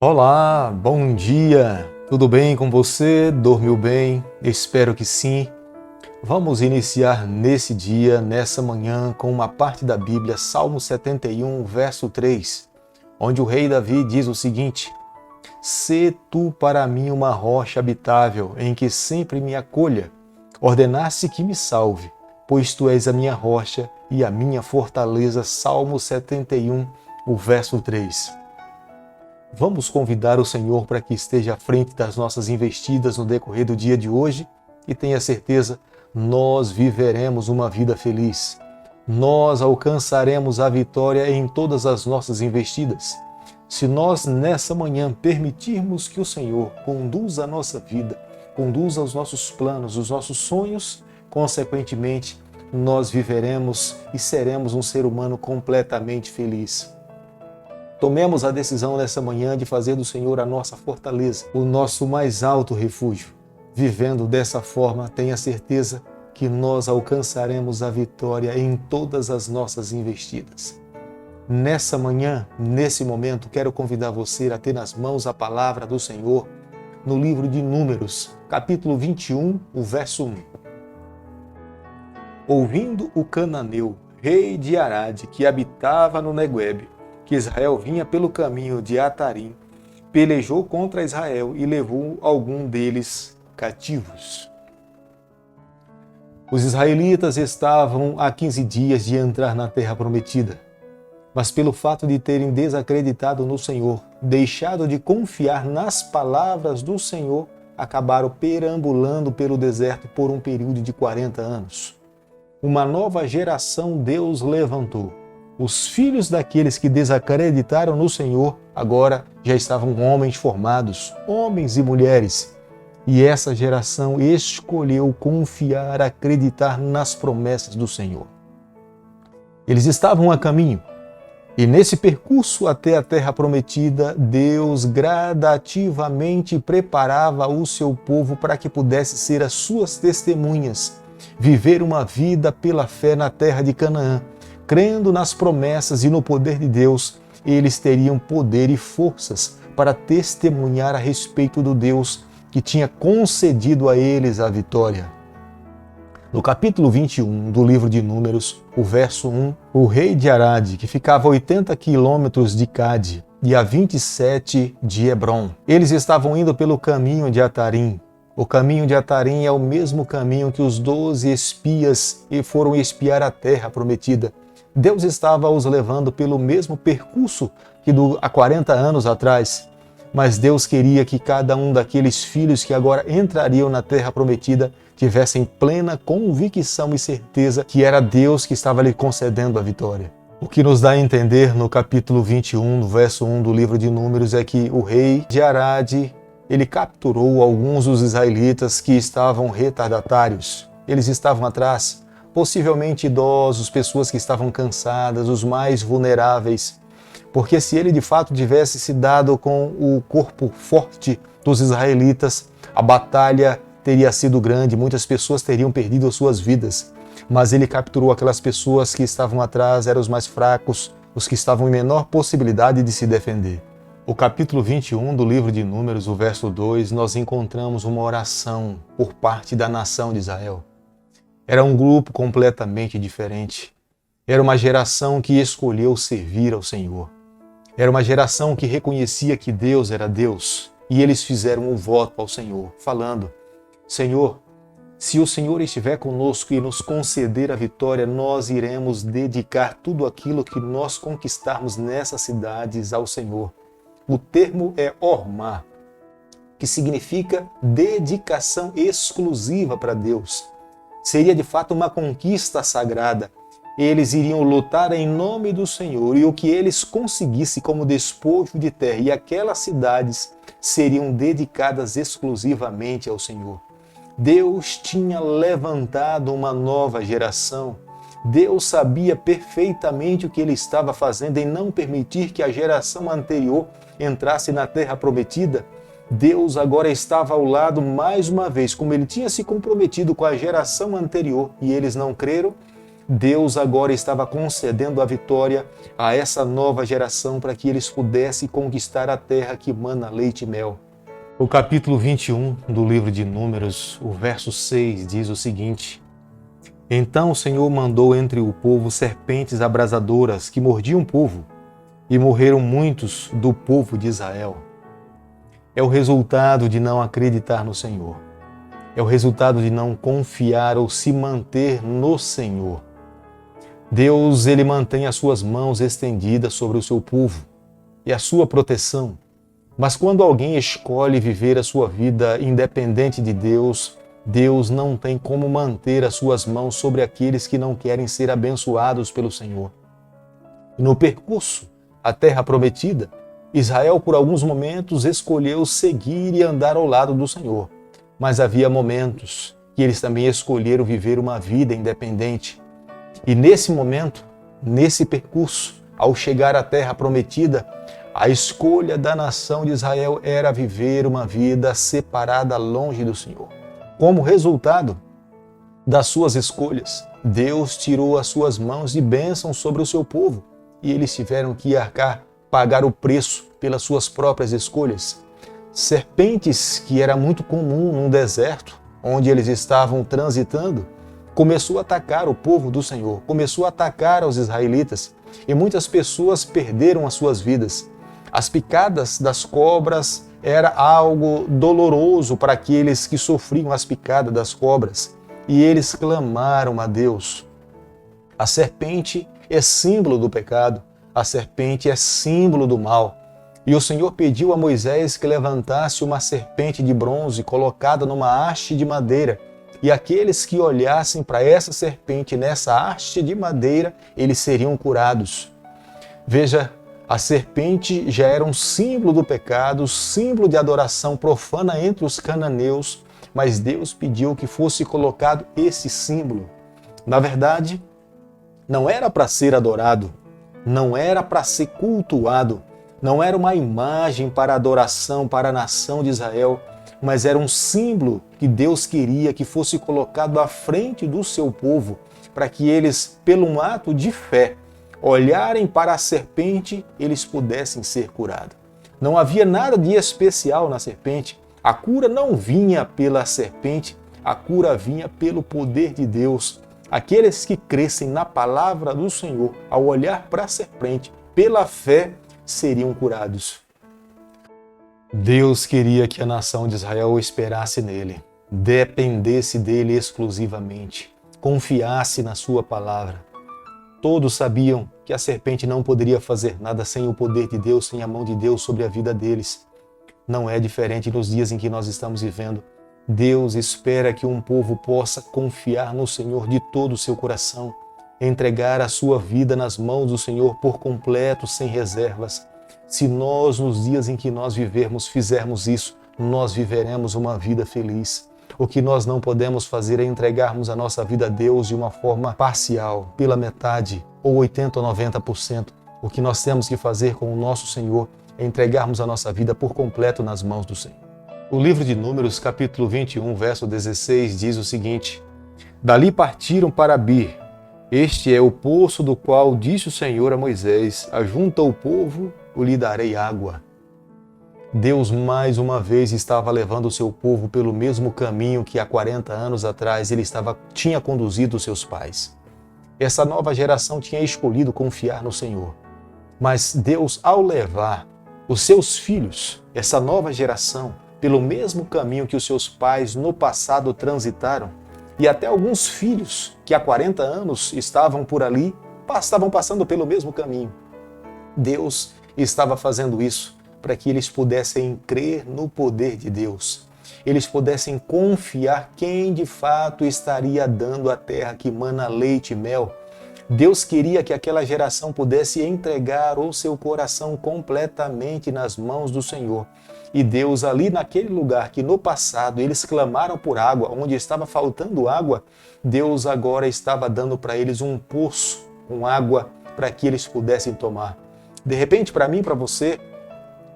Olá, bom dia! Tudo bem com você? Dormiu bem? Espero que sim. Vamos iniciar nesse dia, nessa manhã, com uma parte da Bíblia, Salmo 71, verso 3, onde o rei Davi diz o seguinte: Sê tu para mim uma rocha habitável, em que sempre me acolha. Ordenaste que me salve, pois tu és a minha rocha e a minha fortaleza. Salmo 71, o verso 3. Vamos convidar o Senhor para que esteja à frente das nossas investidas no decorrer do dia de hoje e tenha certeza, nós viveremos uma vida feliz. Nós alcançaremos a vitória em todas as nossas investidas. Se nós nessa manhã permitirmos que o Senhor conduza a nossa vida, conduza os nossos planos, os nossos sonhos, consequentemente, nós viveremos e seremos um ser humano completamente feliz. Tomemos a decisão nessa manhã de fazer do Senhor a nossa fortaleza, o nosso mais alto refúgio. Vivendo dessa forma, tenha certeza que nós alcançaremos a vitória em todas as nossas investidas. Nessa manhã, nesse momento, quero convidar você a ter nas mãos a palavra do Senhor no livro de Números, capítulo 21, o verso 1. Ouvindo o cananeu, rei de Arade, que habitava no Neguebe, que Israel vinha pelo caminho de Atarim, pelejou contra Israel e levou algum deles cativos. Os israelitas estavam há 15 dias de entrar na terra prometida, mas pelo fato de terem desacreditado no Senhor, deixado de confiar nas palavras do Senhor, acabaram perambulando pelo deserto por um período de 40 anos. Uma nova geração Deus levantou. Os filhos daqueles que desacreditaram no Senhor agora já estavam homens formados, homens e mulheres. E essa geração escolheu confiar, acreditar nas promessas do Senhor. Eles estavam a caminho. E nesse percurso até a terra prometida, Deus gradativamente preparava o seu povo para que pudesse ser as suas testemunhas, viver uma vida pela fé na terra de Canaã. Crendo nas promessas e no poder de Deus, eles teriam poder e forças para testemunhar a respeito do Deus que tinha concedido a eles a vitória. No capítulo 21 do livro de Números, o verso 1, o rei de Arade, que ficava a 80 quilômetros de Cade e a 27 de Hebron, eles estavam indo pelo caminho de Atarim. O caminho de Atarim é o mesmo caminho que os 12 espias foram espiar a terra prometida. Deus estava os levando pelo mesmo percurso que há 40 anos atrás, mas Deus queria que cada um daqueles filhos que agora entrariam na terra prometida tivessem plena convicção e certeza que era Deus que estava lhe concedendo a vitória. O que nos dá a entender no capítulo 21, no verso 1 do livro de Números, é que o rei de Arade, ele capturou alguns dos israelitas que estavam retardatários. Eles estavam atrás, possivelmente idosos, pessoas que estavam cansadas, os mais vulneráveis. Porque se ele de fato tivesse se dado com o corpo forte dos israelitas, a batalha teria sido grande, muitas pessoas teriam perdido as suas vidas. Mas ele capturou aquelas pessoas que estavam atrás, eram os mais fracos, os que estavam em menor possibilidade de se defender. O capítulo 21 do livro de Números, o verso 2, nós encontramos uma oração por parte da nação de Israel. Era um grupo completamente diferente. Era uma geração que escolheu servir ao Senhor. Era uma geração que reconhecia que Deus era Deus. E eles fizeram um voto ao Senhor, falando: Senhor, se o Senhor estiver conosco e nos conceder a vitória, nós iremos dedicar tudo aquilo que nós conquistarmos nessas cidades ao Senhor. O termo é ormá, que significa dedicação exclusiva para Deus. Seria de fato uma conquista sagrada. Eles iriam lutar em nome do Senhor e o que eles conseguissem como despojo de terra e aquelas cidades seriam dedicadas exclusivamente ao Senhor. Deus tinha levantado uma nova geração. Deus sabia perfeitamente o que ele estava fazendo em não permitir que a geração anterior entrasse na terra prometida. Deus agora estava ao lado mais uma vez, como ele tinha se comprometido com a geração anterior e eles não creram. Deus agora estava concedendo a vitória a essa nova geração para que eles pudessem conquistar a terra que mana leite e mel. O capítulo 21 do livro de Números, o verso 6, diz o seguinte: Então o Senhor mandou entre o povo serpentes abrasadoras que mordiam o povo, e morreram muitos do povo de Israel. É o resultado de não acreditar no Senhor. É o resultado de não confiar ou se manter no Senhor. Deus, ele mantém as suas mãos estendidas sobre o seu povo e a sua proteção. Mas quando alguém escolhe viver a sua vida independente de Deus, Deus não tem como manter as suas mãos sobre aqueles que não querem ser abençoados pelo Senhor. E no percurso à terra prometida, Israel por alguns momentos escolheu seguir e andar ao lado do Senhor. Mas havia momentos que eles também escolheram viver uma vida independente. E nesse momento, nesse percurso, ao chegar à terra prometida, a escolha da nação de Israel era viver uma vida separada longe do Senhor. Como resultado das suas escolhas, Deus tirou as suas mãos de bênção sobre o seu povo e eles tiveram que arcar, pagar o preço pelas suas próprias escolhas. Serpentes, que era muito comum num deserto, onde eles estavam transitando, começou a atacar o povo do Senhor, começou a atacar os israelitas e muitas pessoas perderam as suas vidas. As picadas das cobras era algo doloroso para aqueles que sofriam as picadas das cobras e eles clamaram a Deus. A serpente é símbolo do pecado, a serpente é símbolo do mal. E o Senhor pediu a Moisés que levantasse uma serpente de bronze colocada numa haste de madeira. E aqueles que olhassem para essa serpente nessa haste de madeira, eles seriam curados. Veja, a serpente já era um símbolo do pecado, símbolo de adoração profana entre os cananeus, mas Deus pediu que fosse colocado esse símbolo. Na verdade, não era para ser adorado, não era para ser cultuado, não era uma imagem para adoração para a nação de Israel, mas era um símbolo que Deus queria que fosse colocado à frente do seu povo, para que eles, pelo um ato de fé, olharem para a serpente, eles pudessem ser curados. Não havia nada de especial na serpente. A cura não vinha pela serpente, a cura vinha pelo poder de Deus. Aqueles que crescem na palavra do Senhor, ao olhar para a serpente, pela fé, seriam curados. Deus queria que a nação de Israel esperasse nele, dependesse dele exclusivamente, confiasse na sua palavra. Todos sabiam que a serpente não poderia fazer nada sem o poder de Deus, sem a mão de Deus sobre a vida deles. Não é diferente nos dias em que nós estamos vivendo. Deus espera que um povo possa confiar no Senhor de todo o seu coração, entregar a sua vida nas mãos do Senhor por completo, sem reservas. Se nós, nos dias em que nós vivermos, fizermos isso, nós viveremos uma vida feliz. O que nós não podemos fazer é entregarmos a nossa vida a Deus de uma forma parcial, pela metade, ou 80% ou 90%. O que nós temos que fazer com o nosso Senhor é entregarmos a nossa vida por completo nas mãos do Senhor. O livro de Números, capítulo 21, verso 16, diz o seguinte: Dali partiram para Bir. Este é o poço do qual disse o Senhor a Moisés: Ajunta o povo, eu lhe darei água. Deus mais uma vez estava levando o seu povo pelo mesmo caminho que há 40 anos atrás ele tinha conduzido os seus pais. Essa nova geração tinha escolhido confiar no Senhor. Mas Deus, ao levar os seus filhos, essa nova geração, pelo mesmo caminho que os seus pais no passado transitaram, e até alguns filhos que há 40 anos estavam por ali, estavam passando pelo mesmo caminho. Deus estava fazendo isso para que eles pudessem crer no poder de Deus. Eles pudessem confiar quem de fato estaria dando a terra que mana leite e mel. Deus queria que aquela geração pudesse entregar o seu coração completamente nas mãos do Senhor. E Deus, ali naquele lugar que no passado eles clamaram por água, onde estava faltando água, Deus agora estava dando para eles um poço com água para que eles pudessem tomar. De repente, para mim e para você,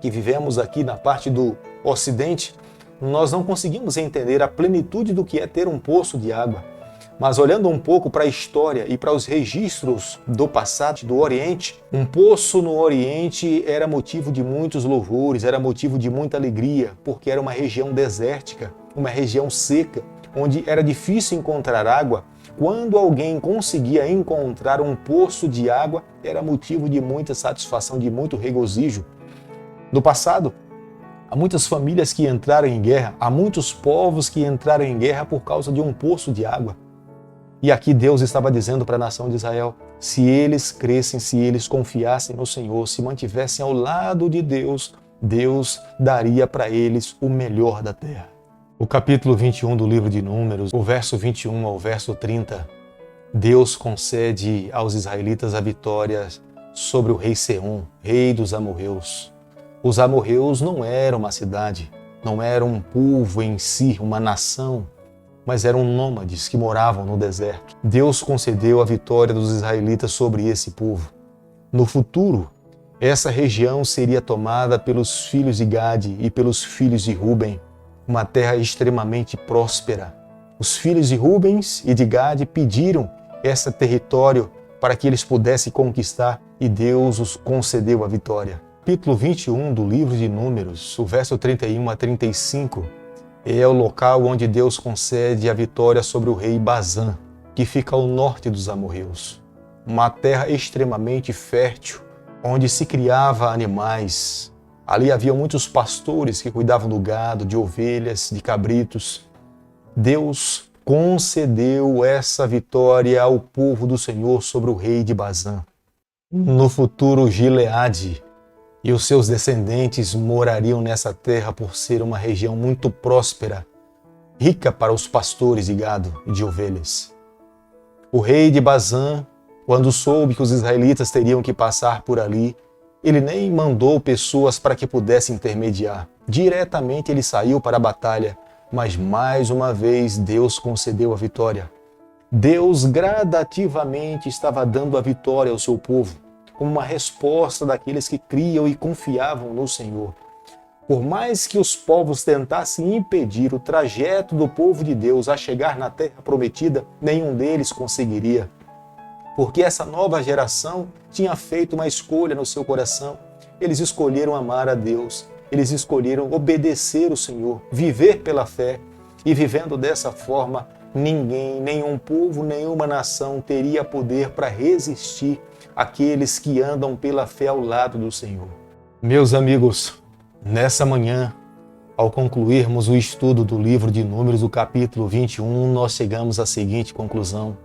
que vivemos aqui na parte do Ocidente, nós não conseguimos entender a plenitude do que é ter um poço de água. Mas olhando um pouco para a história e para os registros do passado, do Oriente, um poço no Oriente era motivo de muitos louvores, era motivo de muita alegria, porque era uma região desértica, uma região seca, onde era difícil encontrar água. Quando alguém conseguia encontrar um poço de água, era motivo de muita satisfação, de muito regozijo. No passado, há muitas famílias que entraram em guerra, há muitos povos que entraram em guerra por causa de um poço de água. E aqui Deus estava dizendo para a nação de Israel, se eles crescem, se eles confiassem no Senhor, se mantivessem ao lado de Deus, Deus daria para eles o melhor da terra. O capítulo 21 do livro de Números, o verso 21 ao verso 30, Deus concede aos israelitas a vitória sobre o rei Sehom, rei dos amorreus. Os amorreus não eram uma cidade, não eram um povo em si, uma nação, mas eram nômades que moravam no deserto. Deus concedeu a vitória dos israelitas sobre esse povo. No futuro, essa região seria tomada pelos filhos de Gade e pelos filhos de Ruben, uma terra extremamente próspera. Os filhos de Rubens e de Gade pediram esse território para que eles pudessem conquistar e Deus os concedeu a vitória. Capítulo 21 do livro de Números, o verso 31 a 35, é o local onde Deus concede a vitória sobre o rei Bazã, que fica ao norte dos amorreus. Uma terra extremamente fértil, onde se criava animais. Ali havia muitos pastores que cuidavam do gado, de ovelhas, de cabritos. Deus concedeu essa vitória ao povo do Senhor sobre o rei de Bazã. No futuro, Gileade e os seus descendentes morariam nessa terra por ser uma região muito próspera, rica para os pastores de gado e de ovelhas. O rei de Bazã, quando soube que os israelitas teriam que passar por ali, ele nem mandou pessoas para que pudessem intermediar. Diretamente ele saiu para a batalha, mas mais uma vez Deus concedeu a vitória. Deus gradativamente estava dando a vitória ao seu povo, como uma resposta daqueles que criam e confiavam no Senhor. Por mais que os povos tentassem impedir o trajeto do povo de Deus a chegar na terra prometida, nenhum deles conseguiria. Porque essa nova geração tinha feito uma escolha no seu coração. Eles escolheram amar a Deus, eles escolheram obedecer o Senhor, viver pela fé. E vivendo dessa forma, ninguém, nenhum povo, nenhuma nação teria poder para resistir àqueles que andam pela fé ao lado do Senhor. Meus amigos, nessa manhã, ao concluirmos o estudo do livro de Números, o capítulo 21, nós chegamos à seguinte conclusão.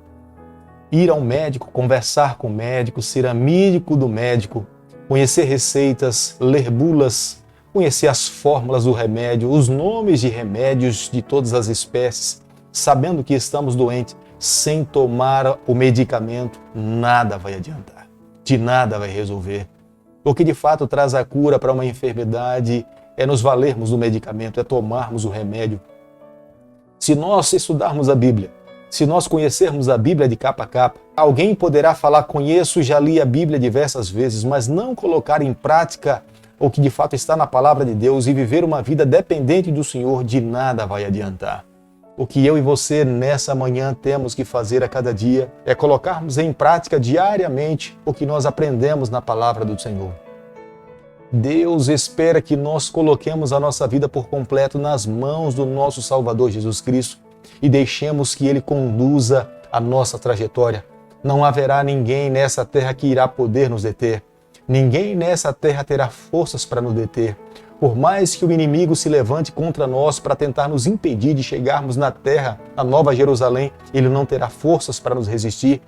Ir ao médico, conversar com o médico, ser amigo do médico, conhecer receitas, ler bulas, conhecer as fórmulas do remédio, os nomes de remédios de todas as espécies, sabendo que estamos doentes, sem tomar o medicamento, nada vai adiantar, de nada vai resolver. O que de fato traz a cura para uma enfermidade é nos valermos do medicamento, é tomarmos o remédio. Se nós estudarmos a Bíblia, se nós conhecermos a Bíblia de capa a capa, alguém poderá falar, conheço, já li a Bíblia diversas vezes, mas não colocar em prática o que de fato está na palavra de Deus e viver uma vida dependente do Senhor, de nada vai adiantar. O que eu e você nessa manhã temos que fazer a cada dia é colocarmos em prática diariamente o que nós aprendemos na palavra do Senhor. Deus espera que nós coloquemos a nossa vida por completo nas mãos do nosso Salvador Jesus Cristo e deixemos que Ele conduza a nossa trajetória. Não haverá ninguém nessa terra que irá poder nos deter. Ninguém nessa terra terá forças para nos deter. Por mais que o inimigo se levante contra nós para tentar nos impedir de chegarmos na terra, na Nova Jerusalém, ele não terá forças para nos resistir,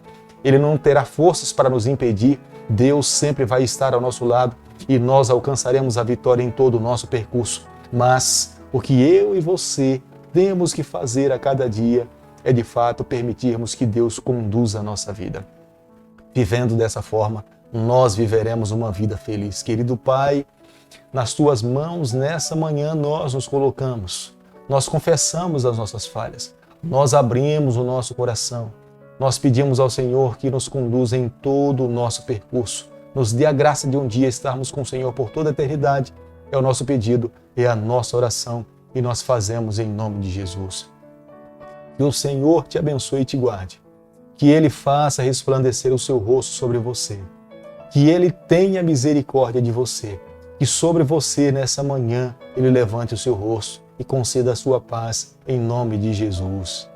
ele não terá forças para nos impedir. Deus sempre vai estar ao nosso lado e nós alcançaremos a vitória em todo o nosso percurso. Mas o que eu e você temos que fazer a cada dia é de fato permitirmos que Deus conduza a nossa vida. Vivendo dessa forma, nós viveremos uma vida feliz. Querido Pai, nas Tuas mãos, nessa manhã, nós nos colocamos. Nós confessamos as nossas falhas. Nós abrimos o nosso coração. Nós pedimos ao Senhor que nos conduza em todo o nosso percurso. Nos dê a graça de um dia estarmos com o Senhor por toda a eternidade. É o nosso pedido, é a nossa oração e nós fazemos em nome de Jesus. Que o Senhor te abençoe e te guarde. Que Ele faça resplandecer o seu rosto sobre você. Que Ele tenha misericórdia de você. Que sobre você, nessa manhã, Ele levante o seu rosto e conceda a sua paz, em nome de Jesus.